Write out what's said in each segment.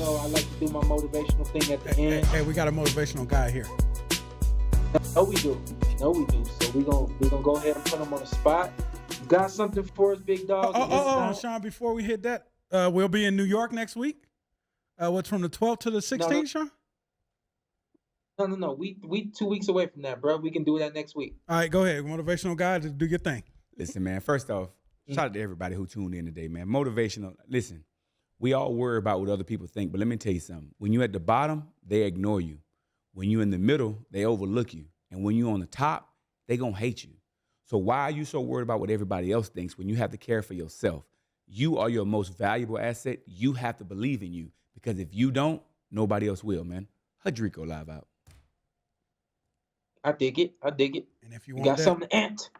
I like to do my motivational thing at the end. Hey, we got a motivational guy here. No, we do. So we gonna go ahead and put him on the spot. You got something for us, big dog? Shawn, before we hit that, we'll be in New York next week. What's from the 12th to the 16th, Shawn? No. We 2 weeks away from that, bro. We can do that next week. All right, go ahead. Motivational guy, just do your thing. Listen, man, first off, shout out to everybody who tuned in today, man. Motivational. Listen, we all worry about what other people think, but let me tell you something. When you're at the bottom, they ignore you. When you're in the middle, they overlook you. And when you're on the top, they going to hate you. So why are you so worried about what everybody else thinks when you have to care for yourself? You are your most valuable asset. You have to believe in you, because if you don't, nobody else will, man. Hadrico live out. I dig it. And if you got something to ant.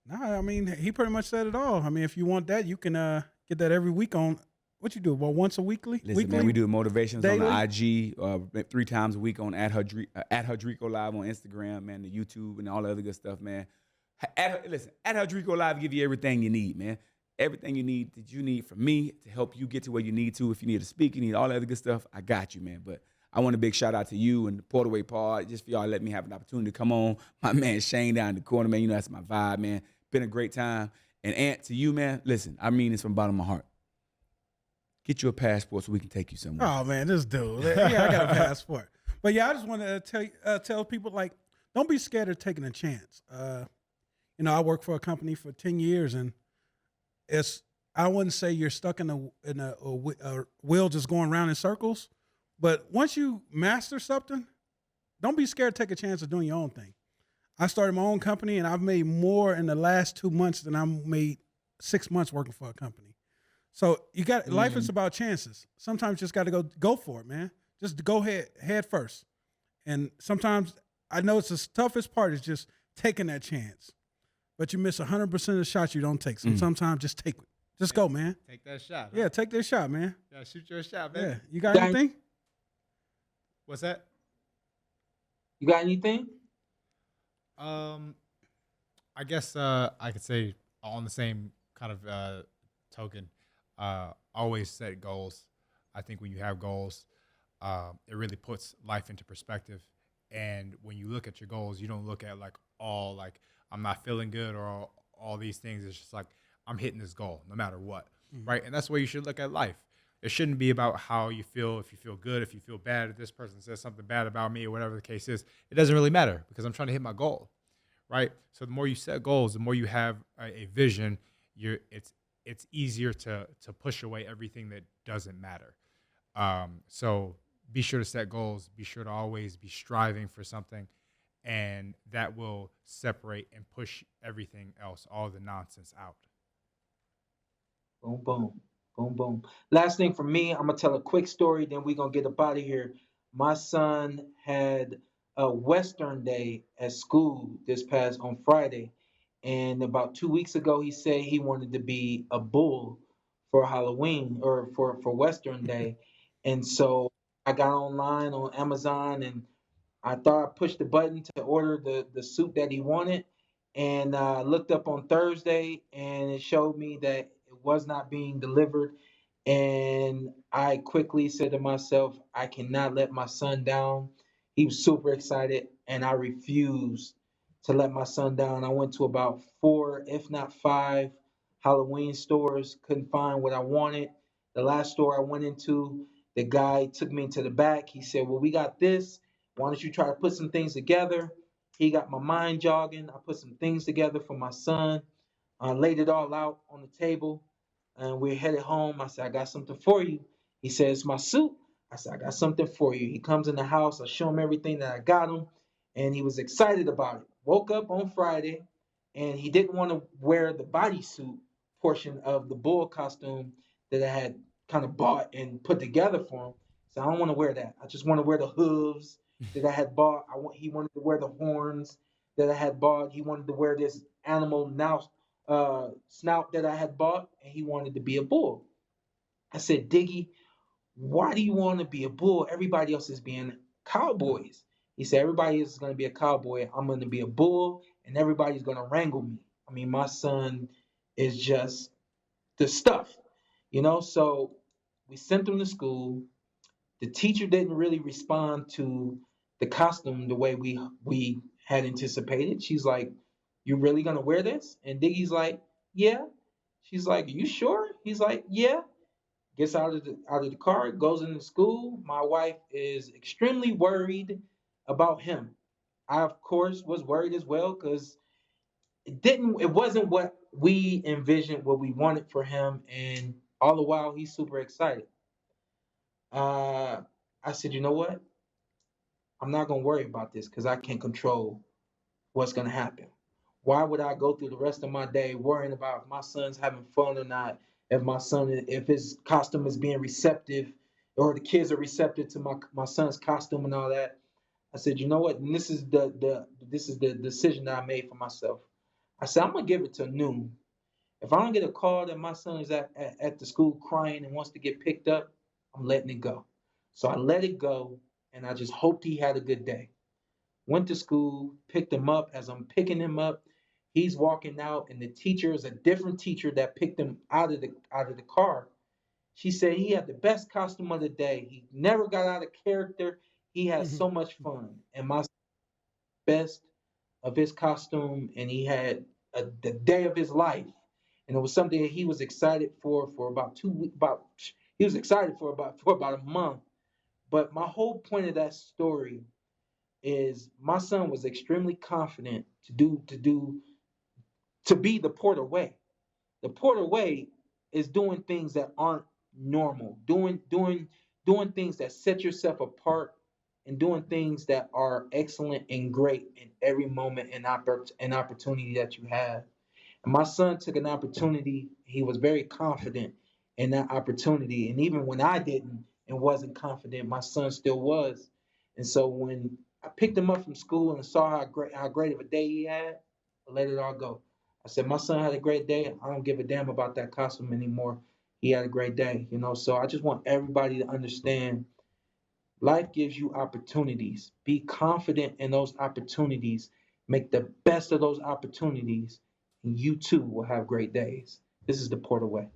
Nah, I mean, he pretty much said it all. I mean, if you want that, you can get that every week on, what you do, about once a weekly? Listen, man, we do motivations daily? on the IG 3 times a week on at Hadrico Live on Instagram, man, the YouTube and all the other good stuff, man. Listen, at Hadrico Live give you everything you need, man. Everything you need from me to help you get to where you need to. If you need to speak, you need all that other good stuff, I got you, man. But I want a big shout out to you and the PorterWay Pod, just for y'all letting me have an opportunity to come on. My man Shane down in the corner, man. You know that's my vibe, man. Been a great time. And Ant, to you, man, listen, I mean this from the bottom of my heart. Get you a passport so we can take you somewhere. Oh, man, this dude. Yeah, I got a passport. But, yeah, I just want to tell people, like, don't be scared of taking a chance. I worked for a company for 10 years, and I wouldn't say you're stuck in a wheel just going around in circles. But once you master something, don't be scared to take a chance of doing your own thing. I started my own company, and I've made more in the last 2 months than I made 6 months working for a company. So life is about chances. Sometimes you just got to go for it, man. Just go head first. And sometimes I know it's the toughest part is just taking that chance. But you miss 100% of the shots you don't take. So sometimes just take it. Just go, man. Take that shot. Huh? Yeah, take that shot, man. Yeah, shoot your shot, man. Yeah. You got anything? What's that? You got anything? I guess I could say on the same kind of token, always set goals. I think when you have goals, it really puts life into perspective. And when you look at your goals, you don't look at I'm not feeling good or all these things. It's just like I'm hitting this goal no matter what, right? And that's the way you should look at life. It shouldn't be about how you feel, if you feel good, if you feel bad, if this person says something bad about me or whatever the case is. It doesn't really matter because I'm trying to hit my goal, right? So the more you set goals, the more you have a vision, it's easier to push away everything that doesn't matter. So be sure to set goals. Be sure to always be striving for something, and that will separate and push everything else, all the nonsense out. Boom, boom. Boom, boom. Last thing for me, I'm going to tell a quick story, then we're going to get up out of here. My son had a Western day at school on Friday. And about 2 weeks ago, he said he wanted to be a bull for Halloween or for Western Day. And so I got online on Amazon, and I thought I pushed the button to order the suit that he wanted. And I looked up on Thursday, and it showed me that it was not being delivered. And I quickly said to myself, I cannot let my son down. He was super excited, and I refused to let my son down. I went to about 4, if not 5, Halloween stores, couldn't find what I wanted. The last store I went into, the guy took me into the back. He said, well, we got this. Why don't you try to put some things together? He got my mind jogging. I put some things together for my son. I laid it all out on the table, and we're headed home. I said, I got something for you. He says, my suit. I said, I got something for you. He comes in the house. I show him everything that I got him, and he was excited about it. Woke up on Friday, and he didn't want to wear the bodysuit portion of the bull costume that I had kind of bought and put together for him. So I don't want to wear that. I just want to wear the hooves that I had bought. He wanted to wear the horns that I had bought. He wanted to wear this animal snout that I had bought, and he wanted to be a bull. I said, Diggy, why do you want to be a bull? Everybody else is being cowboys. He said, everybody is going to be a cowboy. I'm going to be a bull, and everybody's going to wrangle me. I mean, my son is just the stuff, So we sent him to school. The teacher didn't really respond to the costume the way we had anticipated. She's like, "You really gonna wear this?" And Diggy's like, "Yeah." She's like, "You sure?" He's like, "Yeah." Gets out of the car, goes into school. My wife is extremely worried about him. I of course was worried as well because it wasn't what we envisioned, what we wanted for him, and all the while he's super excited. Uh, I said, you know what? I'm not gonna worry about this because I can't control what's gonna happen. Why would I go through the rest of my day worrying about if my son's having fun or not, if his costume is being receptive, or the kids are receptive to my son's costume and all that? I said, you know what? And this is the decision that I made for myself. I said, I'm gonna give it till noon. If I don't get a call that my son is at the school crying and wants to get picked up, I'm letting it go. So I let it go, and I just hoped he had a good day. Went to school, picked him up. As I'm picking him up, he's walking out, and the teacher is a different teacher that picked him out of the car. She said he had the best costume of the day. He never got out of character. He had so much fun, and my best of his costume, and he had the day of his life. And it was something that he was excited for about 2 weeks. He was excited for about a month. But my whole point of that story is my son was extremely confident to be the Porter way. The Porter way is doing things that aren't normal, doing things that set yourself apart, and doing things that are excellent and great in every moment and opportunity that you have. And my son took an opportunity. He was very confident in that opportunity. And even when I didn't and wasn't confident, my son still was. And so when I picked him up from school and saw how great of a day he had, I let it all go. I said, my son had a great day. I don't give a damn about that costume anymore. He had a great day. So I just want everybody to understand life gives you opportunities. Be confident in those opportunities. Make the best of those opportunities, and you too will have great days. This is the Porter Way.